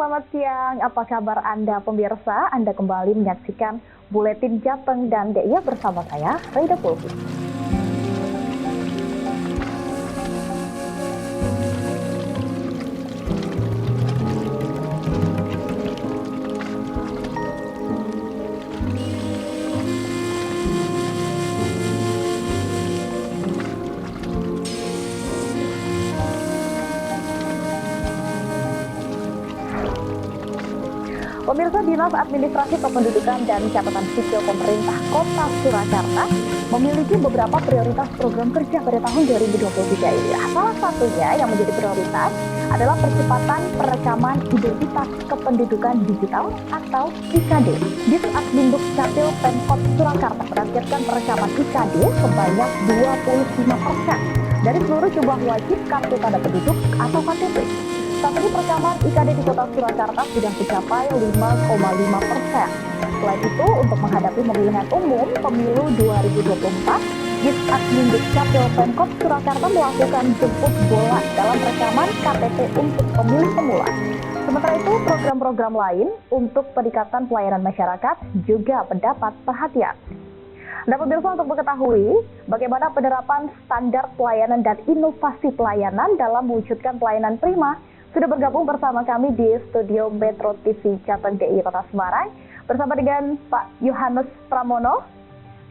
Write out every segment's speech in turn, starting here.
selamat siang. Apa kabar Anda pemirsa? Anda kembali menyaksikan Buletin Jateng dan DIY bersama saya, Raida Pulvi. Pemirsa, Dinas Administrasi Kependudukan dan Catatan Sipil Pemerintah Kota Surakarta memiliki beberapa prioritas program kerja pada tahun 2023 ini. Salah satunya yang menjadi prioritas adalah percepatan perekaman identitas kependudukan digital atau IKD. Disadminduk Capil Pemkot Surakarta menargetkan perekaman IKD sebanyak 25% dari seluruh jumlah wajib kartu tanda penduduk atau KTP. Saat ini perekaman IKD di Kota Surakarta sudah mencapai 5,5%. Selain itu, untuk menghadapi pemilihan umum pemilu 2024, Disadminduk Capil Pemkot Surakarta melakukan jemput bola dalam rekaman KTP untuk pemilih pemula. Sementara itu, program-program lain untuk peningkatan pelayanan masyarakat juga mendapat perhatian. Nah, pemirsa, untuk mengetahui bagaimana penerapan standar pelayanan dan inovasi pelayanan dalam mewujudkan pelayanan prima, sudah bergabung bersama kami di studio Metro TV Jateng DIY Kota Semarang bersama dengan Pak Yohanes Pramono,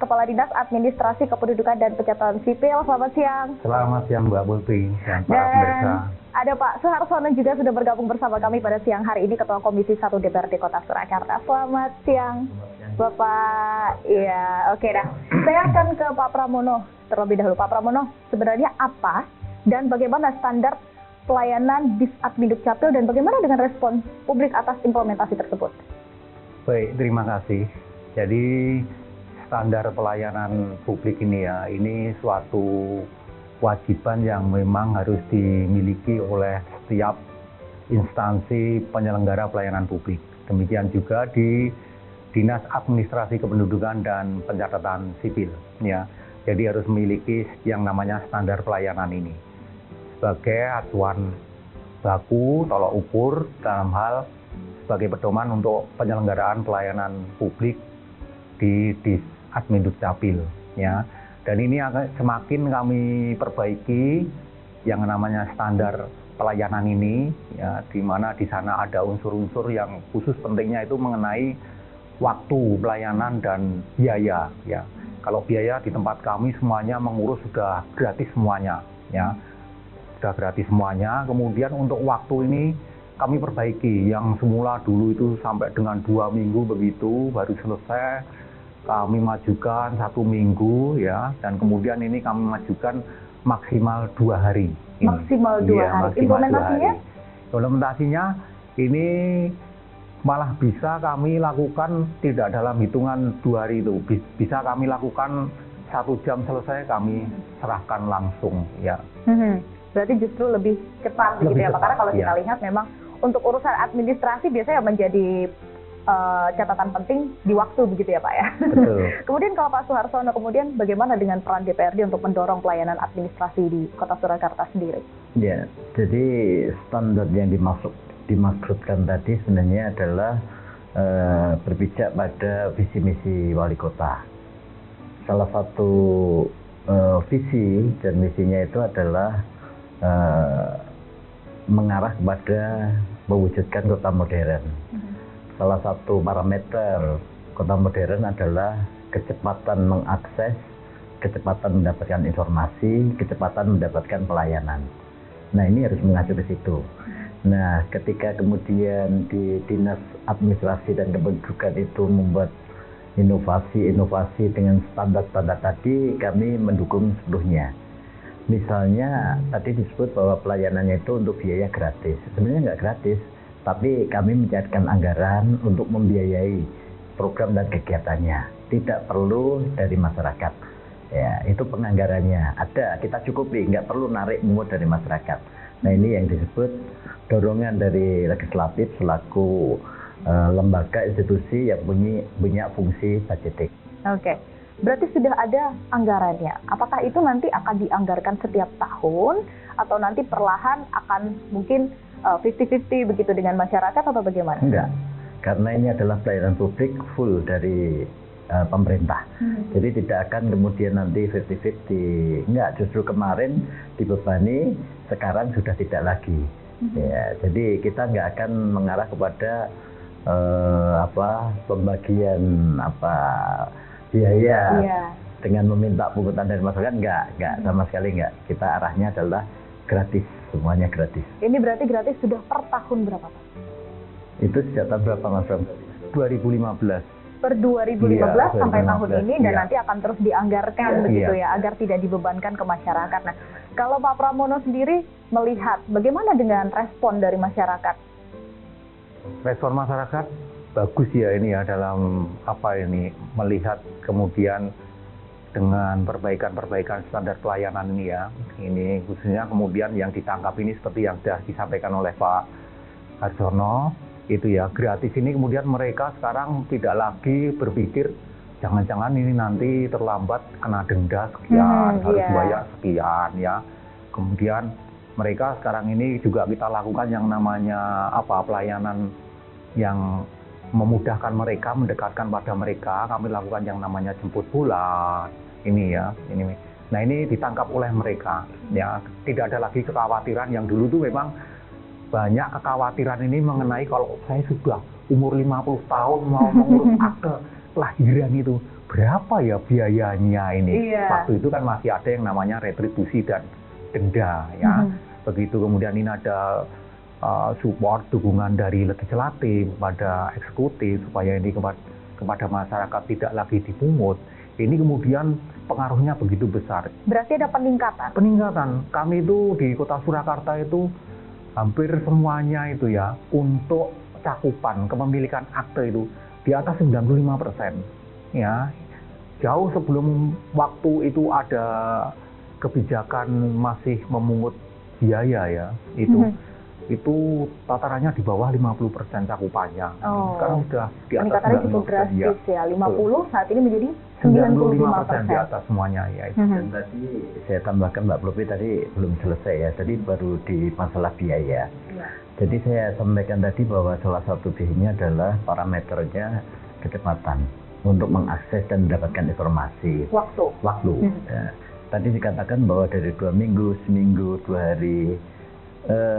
Kepala Dinas Administrasi Kependudukan dan Pencatatan Sipil. Selamat siang. Selamat siang Mbak Pulvi dan para Dan pemirsa. ada Pak Suharsono juga sudah bergabung bersama kami pada siang hari ini, Ketua Komisi 1 DPRD Kota Surakarta. Selamat siang Bapak. Iya, oke dah. Saya akan ke Pak Pramono terlebih dahulu. Pak Pramono, sebenarnya apa dan bagaimana standar pelayanan Disadminduk Capil dan bagaimana dengan respon publik atas implementasi tersebut? Baik, terima kasih. Jadi standar pelayanan publik ini ini suatu kewajiban yang memang harus dimiliki oleh setiap instansi penyelenggara pelayanan publik. Demikian juga di Dinas Administrasi Kependudukan dan Pencatatan Sipil. Jadi harus memiliki yang namanya standar pelayanan ini sebagai acuan baku tolok ukur dalam hal sebagai pedoman untuk penyelenggaraan pelayanan publik di Disadminduk Capil. Dan ini semakin kami perbaiki yang namanya standar pelayanan ini, di mana di sana ada unsur-unsur yang khusus pentingnya itu mengenai waktu pelayanan dan biaya. Kalau biaya di tempat kami semuanya mengurus sudah gratis semuanya. Sudah gratis semuanya. Kemudian untuk waktu ini kami perbaiki, yang semula dulu itu sampai dengan 2 minggu begitu baru selesai, kami majukan 1 minggu dan kemudian ini kami majukan maksimal 2 hari. Maksimal 2 hari. Implementasinya? Implementasinya ini malah bisa kami lakukan tidak dalam hitungan 2 hari itu, bisa kami lakukan 1 jam selesai kami serahkan langsung. Berarti justru lebih cepat begitu ya Pak, karena kalau kita lihat memang untuk urusan administrasi biasanya menjadi catatan penting di waktu begitu ya Pak ya. Betul. Kemudian kalau Pak Suharsono, kemudian bagaimana dengan peran DPRD untuk mendorong pelayanan administrasi di Kota Surakarta sendiri? Ya, jadi standar yang dimaksudkan tadi sebenarnya adalah berpijak pada visi misi wali kota. Salah satu visi dan misinya itu adalah mengarah kepada mewujudkan kota modern. Salah satu parameter kota modern adalah kecepatan mengakses, kecepatan mendapatkan informasi, kecepatan mendapatkan pelayanan. Nah, ini harus mengacu ke situ. Nah, ketika kemudian di Dinas Administrasi dan Kependudukan itu membuat inovasi-inovasi dengan standar-standar tadi, kami mendukung sepenuhnya. Misalnya tadi disebut bahwa pelayanannya itu untuk biaya gratis. Sebenarnya nggak gratis, tapi kami mencairkan anggaran untuk membiayai program dan kegiatannya. Tidak perlu dari masyarakat. Ya, itu penganggarannya ada, kita cukupi, nggak perlu narik mungut dari masyarakat. Nah, ini yang disebut dorongan dari legislatif selaku lembaga institusi yang punya fungsi budgeting. Oke. Berarti sudah ada anggarannya. Apakah itu nanti akan dianggarkan setiap tahun atau nanti perlahan akan mungkin 50-50 begitu dengan masyarakat atau bagaimana? Enggak, karena ini adalah pelayanan publik full dari pemerintah. Jadi tidak akan kemudian nanti 50-50. Enggak, justru kemarin dibebani, sekarang sudah tidak lagi. Ya, jadi kita nggak akan mengarah kepada pembagian biaya dengan meminta pungutan dari masyarakat. Enggak sama sekali enggak. Kita arahnya adalah gratis, semuanya gratis. Ini berarti gratis sudah per tahun berapa Pak? Itu sejak tahun berapa Mas Ram? 2015. Per 2015 sampai 2015, tahun ini dan iya. nanti akan terus dianggarkan begitu ya agar tidak dibebankan ke masyarakat. Nah, kalau Pak Pramono sendiri melihat bagaimana dengan respon dari masyarakat? Respon masyarakat bagus ya ini ya dalam melihat kemudian dengan perbaikan standar pelayanan ini ya. Ini khususnya kemudian yang ditangkap ini seperti yang sudah disampaikan oleh Pak Harsono, itu ya gratis ini kemudian mereka sekarang tidak lagi berpikir jangan-jangan ini nanti terlambat kena denda sekian, harus bayar sekian ya. Kemudian mereka sekarang ini juga kita lakukan yang namanya pelayanan yang memudahkan mereka, mendekatkan pada mereka. Kami lakukan yang namanya jemput bola ini ya. Nah ini ditangkap oleh mereka ya. Tidak ada lagi kekhawatiran yang dulu tuh memang banyak kekhawatiran ini mengenai kalau saya sudah umur 50 tahun mau mengurus akte kelahiran itu berapa ya biayanya ini. Waktu itu kan masih ada yang namanya retribusi dan denda ya. Begitu kemudian ini ada support dukungan dari legislatif kepada eksekutif supaya ini kepada masyarakat tidak lagi dipungut. Ini kemudian pengaruhnya begitu besar. Berarti ada peningkatan? Peningkatan. Kami itu di Kota Surakarta itu hampir semuanya itu ya untuk cakupan kepemilikan akte itu di atas 95% ya. Jauh sebelum waktu itu ada kebijakan masih memungut biaya ya itu tatarannya di bawah 50% cakupannya. Sekarang sudah di atas 95%. Cukup drastis ya. 50 saat ini menjadi 95% di atas semuanya ya. Dan tadi saya tambahkan Mbak Plopi tadi belum selesai ya. Tadi baru di masalah biaya. Jadi saya sampaikan tadi bahwa salah satu biayanya adalah parameternya kecepatan untuk mengakses dan mendapatkan informasi. Waktu. Ya. Tadi dikatakan bahwa dari 2 minggu, seminggu, 2 hari.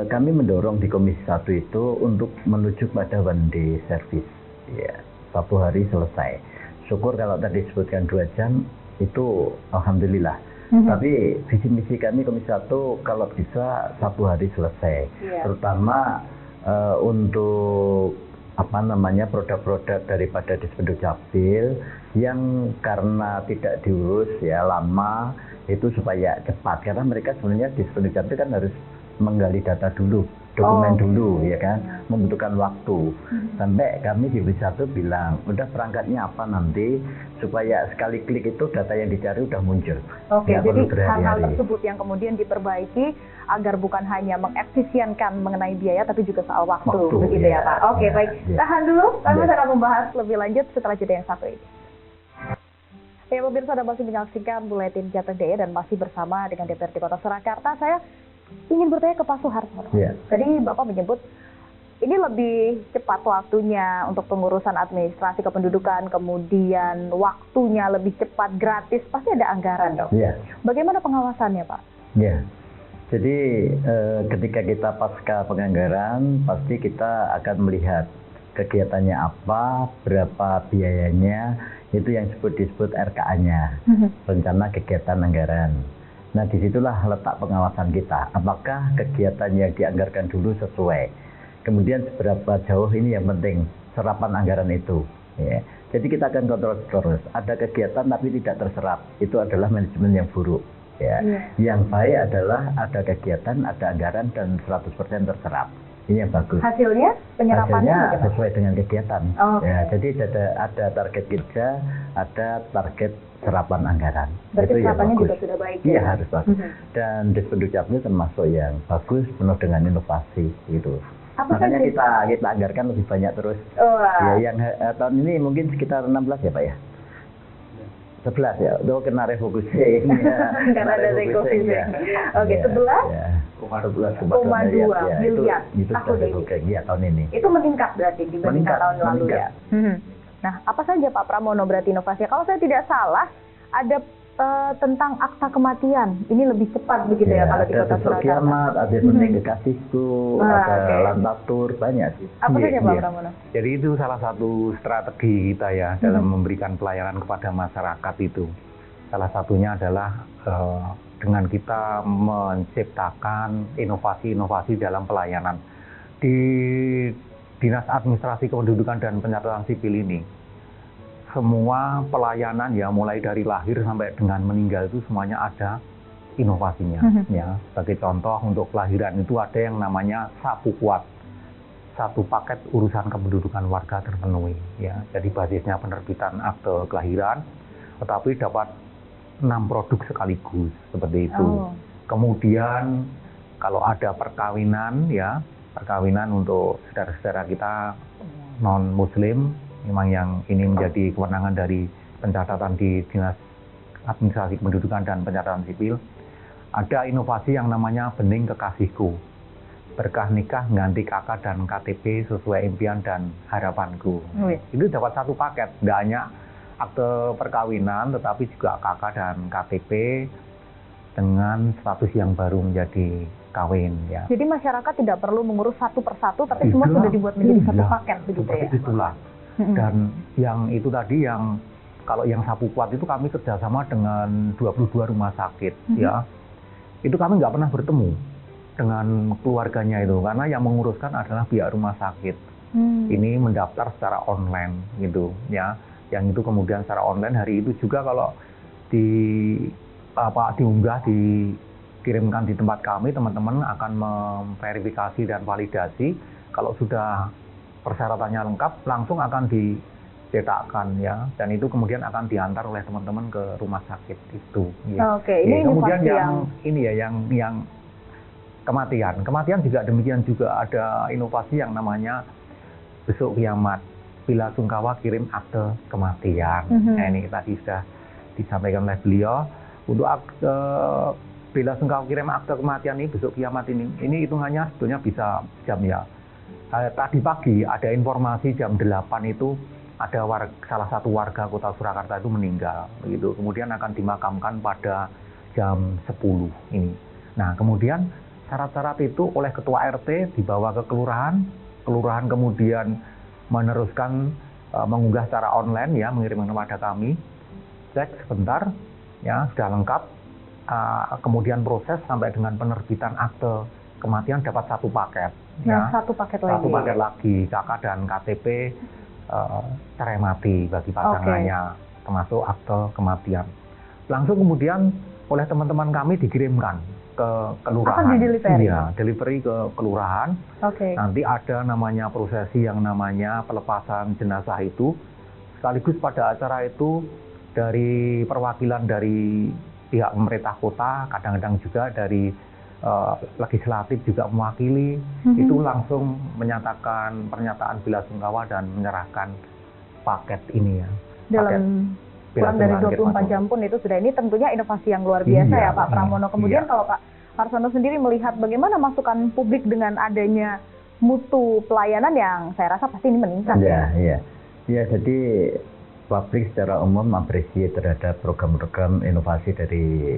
Kami mendorong di Komisi 1 itu untuk menuju pada one day service. Ya, 1 hari selesai. Syukur kalau tadi disebutkan 2 jam, itu alhamdulillah. Tapi visi misi kami Komisi 1 kalau bisa 1 hari selesai. Terutama untuk produk-produk daripada Dispenduk Capil yang karena tidak diurus ya lama, itu supaya cepat. Karena mereka sebenarnya Dispenduk Capil kan harus menggali data dulu, dokumen dulu ya kan, membutuhkan waktu. Sampai kami di Komisi 1 bilang, udah perangkatnya apa nanti supaya sekali klik itu data yang dicari udah muncul. Jadi hal-hal tersebut yang kemudian diperbaiki agar bukan hanya mengefisienkan mengenai biaya tapi juga soal waktu begitu ya Pak. Baik. Tahan dulu, kami akan membahas lebih lanjut setelah jeda yang satu ini. Ya pemirsa, Anda masih menyaksikan Buletin Jateng DIY dan masih bersama dengan DPRD Kota Surakarta. Saya ingin bertanya ke Pak Suharsono. Tadi Bapak menyebut ini lebih cepat waktunya untuk pengurusan administrasi kependudukan, kemudian waktunya lebih cepat, gratis, pasti ada anggaran dong. Bagaimana pengawasannya Pak? Jadi ketika kita pasca penganggaran, pasti kita akan melihat kegiatannya apa, berapa biayanya, itu yang disebut RKA-nya, rencana kegiatan anggaran. Nah, disitulah letak pengawasan kita. Apakah kegiatan yang dianggarkan dulu sesuai? Kemudian seberapa jauh ini yang penting, serapan anggaran itu. Ya. Jadi kita akan kontrol terus. Ada kegiatan tapi tidak terserap. Itu adalah manajemen yang buruk. Ya. Yang baik adalah ada kegiatan, ada anggaran, dan 100% terserap. Ini yang bagus. Hasilnya penyerapannya sesuai dengan kegiatan. Ya, jadi ada target kerja, ada target serapan anggaran. Berarti serapannya juga sudah baik. Iya, harus bagus. Dan Dispenduk Capil termasuk yang bagus, penuh dengan inovasi gitu. Makanya kita anggarkan lebih banyak terus. Ya, yang tahun ini mungkin sekitar 16 ya Pak ya. 11 ya, itu kena refocusing ya. Karena ada refocusing. Ya. Oke, 11. Ya. 11,2 miliar itu tahun sudah ini. refocusing, ya, tahun ini. Itu meningkat berarti dibandingkan tahun lalu ya. Nah, apa saja Pak Pramono berarti inovasinya? Kalau saya tidak salah, ada tentang akta kematian. Ini lebih cepat begitu ya kalau di Kota Surakarta. Kiamat, ada Bening Kekasihku, ada Lantatur, banyak sih. Apa saja Pak Pramono? Jadi itu salah satu strategi kita ya dalam memberikan pelayanan kepada masyarakat itu. Salah satunya adalah dengan kita menciptakan inovasi-inovasi dalam pelayanan. Di Dinas Administrasi Kependudukan dan Pencatatan Sipil ini, semua pelayanan ya mulai dari lahir sampai dengan meninggal itu semuanya ada inovasinya. Ya, sebagai contoh untuk kelahiran itu ada yang namanya Sapu Kuat. Satu paket urusan kependudukan warga terpenuhi. Ya, jadi basisnya penerbitan akte kelahiran, tetapi dapat 6 produk sekaligus seperti itu. Kemudian kalau ada perkawinan ya, perkawinan untuk saudara-saudara kita non Muslim, memang yang ini menjadi kewenangan dari pencatatan di Dinas Administrasi Kependudukan dan Pencatatan Sipil. Ada inovasi yang namanya Bening Kekasihku. Berkah nikah ganti KK dan KTP sesuai impian dan harapanku. Itu dapat satu paket, tidak hanya akte perkawinan, tetapi juga KK dan KTP dengan status yang baru menjadi kawin. Ya. Jadi masyarakat tidak perlu mengurus satu persatu, tapi semua sudah dibuat menjadi satu paket begitu ya? Itulah. Dan yang itu tadi yang kalau yang Sapu Kuat itu kami kerjasama dengan 22 rumah sakit ya. Itu kami nggak pernah bertemu dengan keluarganya itu karena yang menguruskan adalah pihak rumah sakit. Ini mendaftar secara online gitu ya. Yang itu kemudian secara online hari itu juga kalau diunggah dikirimkan di tempat kami, teman-teman akan memverifikasi dan validasi. Kalau sudah persyaratannya lengkap, langsung akan dicetakkan ya, dan itu kemudian akan diantar oleh teman-teman ke rumah sakit itu. Ya. Ini kemudian yang kematian juga demikian juga ada inovasi yang namanya Besuk Kiamat, bila sungkawa kirim akte kematian. Nah, ini tadi sudah disampaikan oleh beliau untuk akte bila sungkawa kirim akte kematian ini, Besuk Kiamat ini hitungannya sebetulnya bisa jam ya. Tadi pagi ada informasi jam 8 itu ada salah satu warga Kota Surakarta itu meninggal begitu. Kemudian akan dimakamkan pada jam 10 ini. Nah, kemudian syarat-syarat itu oleh ketua RT dibawa ke kelurahan kemudian meneruskan mengunggah secara online ya, mengirimkan kepada kami. Cek sebentar ya, sudah lengkap. Kemudian proses sampai dengan penerbitan akte kematian dapat satu paket. Ya, satu paket lagi KK dan KTP cerai mati bagi pasangannya, termasuk akte kematian. Langsung kemudian oleh teman-teman kami dikirimkan ke kelurahan. Akan di-delivery? Iya, delivery ke kelurahan. Nanti ada namanya prosesi yang namanya pelepasan jenazah itu. Sekaligus pada acara itu dari perwakilan dari pihak pemerintah kota, kadang-kadang juga dari legislatif juga mewakili, itu langsung menyatakan pernyataan bela sungkawa dan menyerahkan paket ini ya. Dalam kurang dari 24 jam pun itu sudah. Ini tentunya inovasi yang luar biasa ya Pak Pramono. Kemudian kalau Pak Harsono sendiri melihat bagaimana masukan publik dengan adanya mutu pelayanan yang saya rasa pasti ini meningkat ya. Ya, jadi publik secara umum apresiasi terhadap program-program inovasi dari.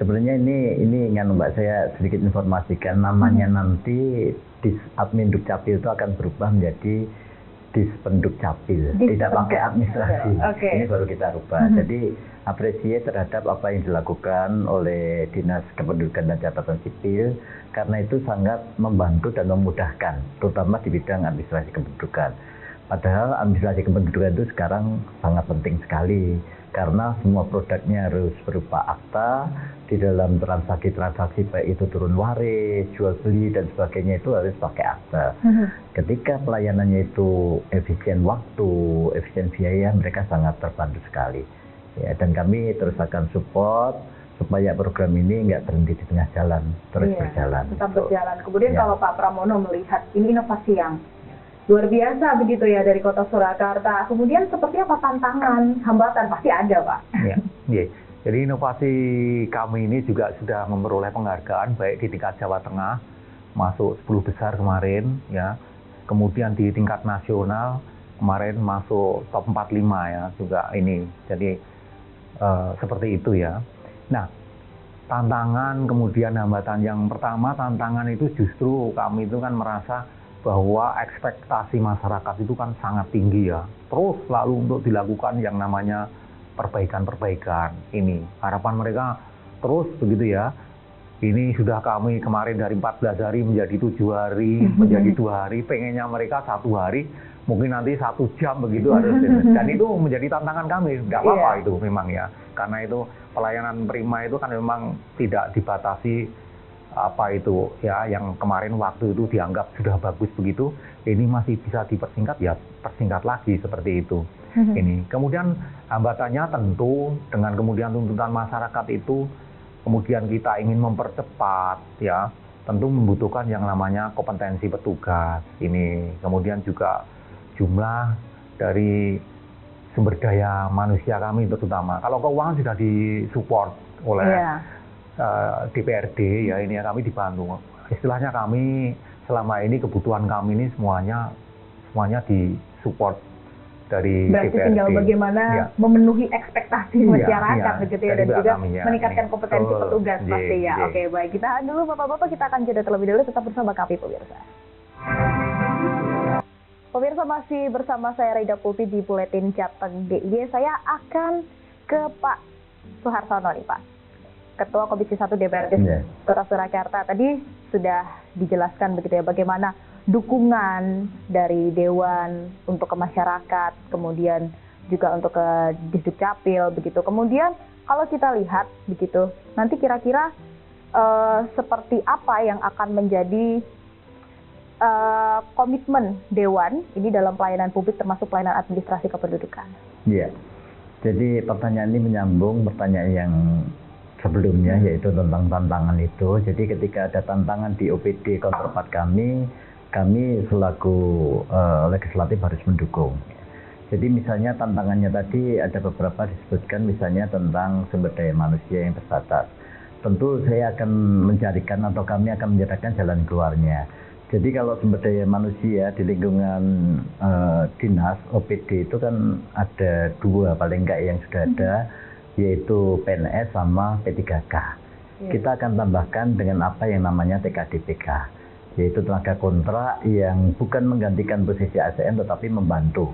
Sebenarnya ini ingin Mbak saya sedikit informasikan, namanya nanti Disadmin Dukcapil itu akan berubah menjadi Dispenduk Capil, tidak pakai administrasi. Ini baru kita rubah. Jadi apresiasi terhadap apa yang dilakukan oleh Dinas Kependudukan dan Catatan Sipil, karena itu sangat membantu dan memudahkan, terutama di bidang administrasi kependudukan. Padahal administrasi kependudukan itu sekarang sangat penting sekali, karena semua produknya harus berupa akta. Di dalam transaksi-transaksi baik itu turun waris, jual beli dan sebagainya itu harus pakai akta. Ketika pelayanannya itu efisien waktu, efisien biaya, mereka sangat terbantu sekali. Ya, dan kami terus akan support supaya program ini nggak berhenti di tengah jalan, terus berjalan. Tetap berjalan. Kemudian kalau Pak Pramono melihat ini inovasi yang Luar biasa begitu ya dari Kota Surakarta. Kemudian seperti apa tantangan, hambatan? Pasti ada, Pak. Ya, iya. Jadi inovasi kami ini juga sudah memperoleh penghargaan baik di tingkat Jawa Tengah, masuk 10 besar kemarin, ya. Kemudian di tingkat nasional kemarin masuk top 45 ya juga ini. Jadi seperti itu ya. Nah, tantangan kemudian hambatan yang pertama, tantangan itu justru kami itu kan merasa bahwa ekspektasi masyarakat itu kan sangat tinggi ya. Terus selalu untuk dilakukan yang namanya perbaikan-perbaikan ini. Harapan mereka terus begitu ya. Ini sudah kami kemarin dari 14 hari menjadi 7 hari, menjadi 2 hari, pengennya mereka 1 hari, mungkin nanti 1 jam begitu harus. Dan itu menjadi tantangan kami, nggak apa-apa itu memang ya. Karena itu pelayanan prima itu kan memang tidak dibatasi apa itu ya, yang kemarin waktu itu dianggap sudah bagus begitu, ini masih bisa dipersingkat ya, persingkat lagi seperti itu. Ini kemudian hambatannya tentu dengan kemudian tuntutan masyarakat itu, kemudian kita ingin mempercepat ya, tentu membutuhkan yang namanya kompetensi petugas ini, kemudian juga jumlah dari sumber daya manusia kami terutama. Kalau keuangan sudah disupport oleh DPRD ya, ini ya kami dibantu. Istilahnya kami selama ini kebutuhan kami ini semuanya disupport dari berarti DPRD. Tinggal bagaimana memenuhi ekspektasi masyarakat begitu ya, dan juga meningkatkan kompetensi petugas pasti ya. Oke, baik, kita dulu Bapak-bapak, kita akan jeda terlebih dahulu, tetap bersama kami pemirsa. Pemirsa, masih bersama saya Rida Pulpi di Buletin Jateng DIY. Saya akan ke Pak Suharsono nih, Pak, Ketua Komisi 1 DPRD Kota Surakarta. Tadi sudah dijelaskan begitu ya bagaimana dukungan dari Dewan untuk ke masyarakat, kemudian juga untuk ke Disduk Capil begitu. Kemudian kalau kita lihat begitu, nanti kira-kira seperti apa yang akan menjadi komitmen Dewan ini dalam pelayanan publik termasuk pelayanan administrasi kependudukan? Iya. Jadi pertanyaan ini menyambung pertanyaan yang sebelumnya, yaitu tentang tantangan itu. Jadi ketika ada tantangan di OPD counterpart kami selaku legislatif harus mendukung. Jadi misalnya tantangannya tadi ada beberapa disebutkan, misalnya tentang sumber daya manusia yang terbatas. Tentu saya akan mencarikan atau kami akan mencarikan jalan keluarnya. Jadi kalau sumber daya manusia di lingkungan dinas OPD itu kan ada 2 paling enggak yang sudah ada, yaitu PNS sama P3K. Kita akan tambahkan dengan apa yang namanya TKDPK, yaitu tenaga kontrak yang bukan menggantikan posisi ASN tetapi membantu.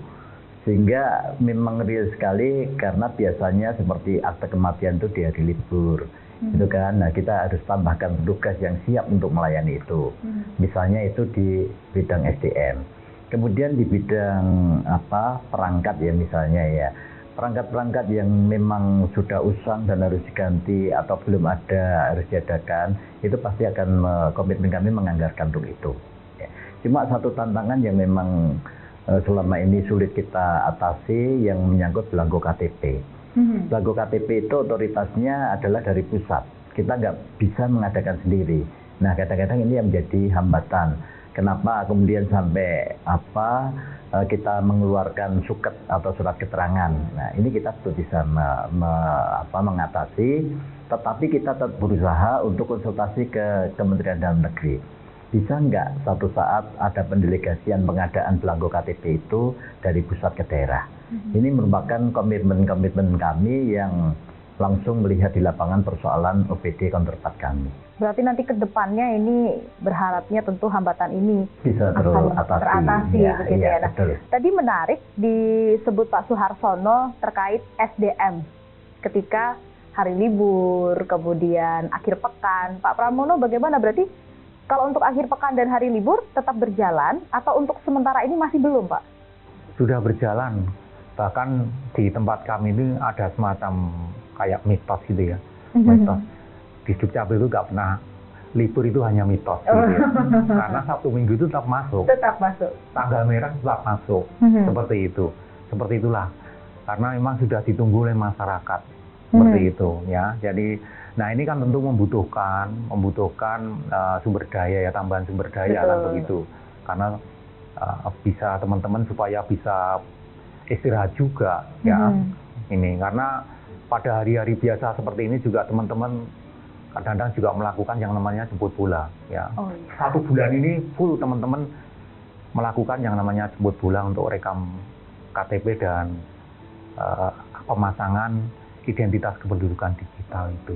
Sehingga memang real sekali, karena biasanya seperti akte kematian itu di hari libur. Itu kan, nah kita harus tambahkan petugas yang siap untuk melayani itu. Misalnya itu di bidang SDM. Kemudian di bidang perangkat ya, misalnya ya. Perangkat-perangkat yang memang sudah usang dan harus diganti atau belum ada harus diadakan, itu pasti akan komitmen kami menganggarkan untuk itu. Ya. Cuma satu tantangan yang memang selama ini sulit kita atasi yang menyangkut belangko KTP. Belangko KTP itu otoritasnya adalah dari pusat. Kita nggak bisa mengadakan sendiri. Nah, kadang-kadang ini yang menjadi hambatan. Kenapa kemudian sampai kita mengeluarkan suket atau surat keterangan. Nah, ini kita sudah bisa mengatasi, tetapi kita tetap berusaha untuk konsultasi ke Kementerian Dalam Negeri. Bisa nggak satu saat ada pendelegasian pengadaan belangko KTP itu dari pusat ke daerah? Ini merupakan komitmen kami yang langsung melihat di lapangan persoalan OPD counterpart kami. Berarti nanti ke depannya ini berharapnya tentu hambatan ini bisa teratasi begitu ya. Nah, betul. tadi menarik disebut Pak Suharsono terkait SDM ketika hari libur, kemudian akhir pekan. Pak Pramono bagaimana, berarti kalau untuk akhir pekan dan hari libur tetap berjalan atau untuk sementara ini masih belum, Pak? Sudah berjalan. Bahkan di tempat kami ini ada semacam kayak mitos gitu ya. Mitos. Disduk Capil itu nggak pernah libur, itu hanya mitos gitu ya. Karena Sabtu Minggu itu tetap masuk. Tetap masuk. Tanggal merah tetap masuk. Seperti itu. Seperti itulah. Karena memang sudah ditunggu oleh masyarakat. Seperti itu ya. Jadi nah ini kan tentu membutuhkan sumber daya ya, tambahan sumber daya kan begitu. Karena bisa teman-teman supaya bisa istirahat juga ya. Ini karena pada hari-hari biasa seperti ini juga teman-teman kadang-kadang juga melakukan yang namanya jemput bola ya. Oh, iya. 1 bulan ini full teman-teman melakukan yang namanya jemput bola untuk rekam KTP dan pemasangan identitas kependudukan digital itu.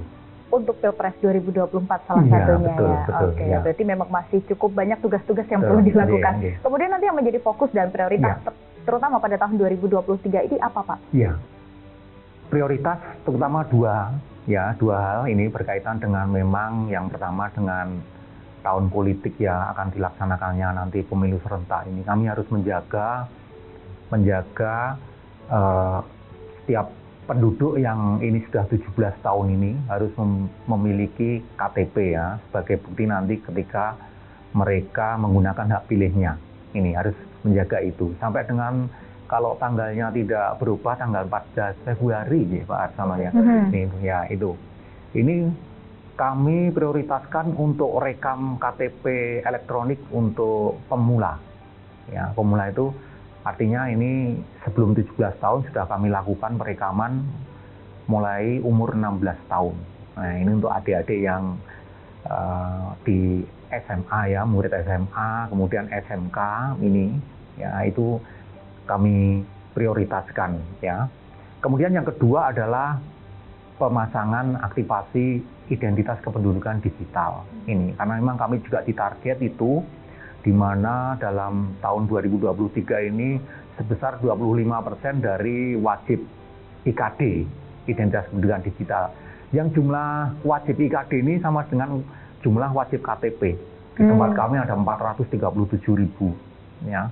Untuk Pilpres 2024 salah Iya, satunya betul, ya. betul, Oke, ya. berarti memang masih cukup banyak tugas-tugas yang Betul, perlu dilakukan. iya, iya. Kemudian nanti yang menjadi fokus dan prioritas terutama pada tahun 2023 ini apa, Pak? Iya. Prioritas terutama dua hal ini berkaitan dengan memang yang pertama dengan tahun politik yang akan dilaksanakannya nanti pemilu serentak ini. Kami harus menjaga setiap penduduk yang ini sudah 17 tahun ini harus memiliki KTP ya sebagai bukti nanti ketika mereka menggunakan hak pilihnya. Ini harus menjaga itu sampai dengan kalau tanggalnya tidak berubah tanggal 14 Februari ya Pak Arsama ya. Ini ya itu. Ini kami prioritaskan untuk rekam KTP elektronik untuk pemula. Ya, pemula itu artinya ini sebelum 17 tahun sudah kami lakukan perekaman mulai umur 16 tahun. Nah, ini untuk adik-adik yang di SMA ya, murid SMA, kemudian SMK ini ya itu kami prioritaskan ya. Kemudian yang kedua adalah pemasangan aktivasi identitas kependudukan digital ini karena memang kami juga ditarget itu di mana dalam tahun 2023 ini sebesar 25% dari wajib IKD identitas kependudukan digital yang jumlah wajib IKD ini sama dengan jumlah wajib KTP di tempat kami ada 437.000 ya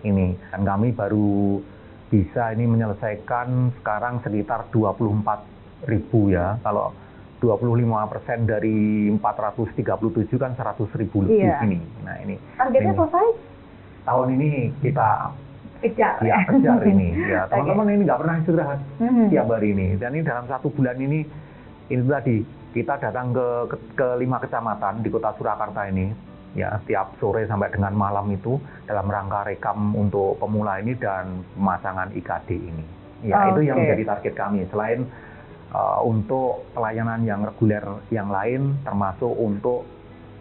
ini dan kami baru bisa ini menyelesaikan sekarang sekitar 24.000 ya kalau 25% dari 437 kan 100.000 lebih ini. Nah ini. Targetnya selesai? Tahun ini kita kejar ini. Ya teman-teman ini nggak pernah istirahat tiap hari ini. Dan ini dalam 1 bulan ini tadi kita datang ke 5 kecamatan di Kota Surakarta ini. Ya setiap sore sampai dengan malam itu dalam rangka rekam untuk pemula ini dan pemasangan IKD ini. Ya itu yang menjadi target kami. Selain untuk pelayanan yang reguler yang lain termasuk untuk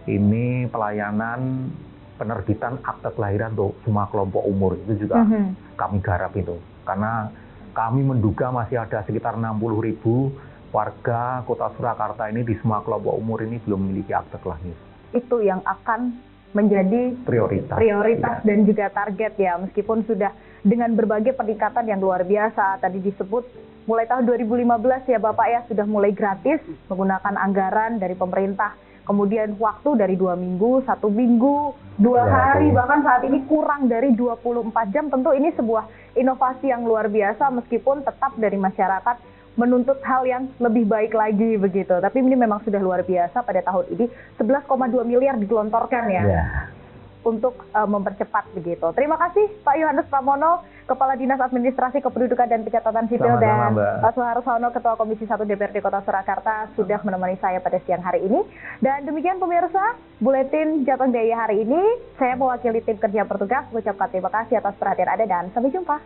ini pelayanan penerbitan akte kelahiran untuk semua kelompok umur itu juga kami garap itu karena kami menduga masih ada sekitar 60.000 warga Kota Surakarta ini di semua kelompok umur ini belum memiliki akte kelahiran. Itu yang akan menjadi prioritas ya. Dan juga target ya meskipun sudah dengan berbagai peningkatan yang luar biasa tadi disebut mulai tahun 2015 ya Bapak ya sudah mulai gratis menggunakan anggaran dari pemerintah kemudian waktu dari 2 minggu, 1 minggu, 2 hari bahkan saat ini kurang dari 24 jam tentu ini sebuah inovasi yang luar biasa meskipun tetap dari masyarakat menuntut hal yang lebih baik lagi begitu. Tapi ini memang sudah luar biasa pada tahun ini 11,2 miliar digelontorkan ya. Untuk mempercepat begitu. Terima kasih Pak Yohanes Pramono, Kepala Dinas Administrasi Kependudukan dan Pencatatan Sipil dan Pak Suharsono, Ketua Komisi 1 DPRD Kota Surakarta sudah menemani saya pada siang hari ini. Dan demikian pemirsa, Buletin Jateng Daya hari ini. Saya mewakili tim kerja bertugas mengucapkan terima kasih atas perhatian Anda dan sampai jumpa.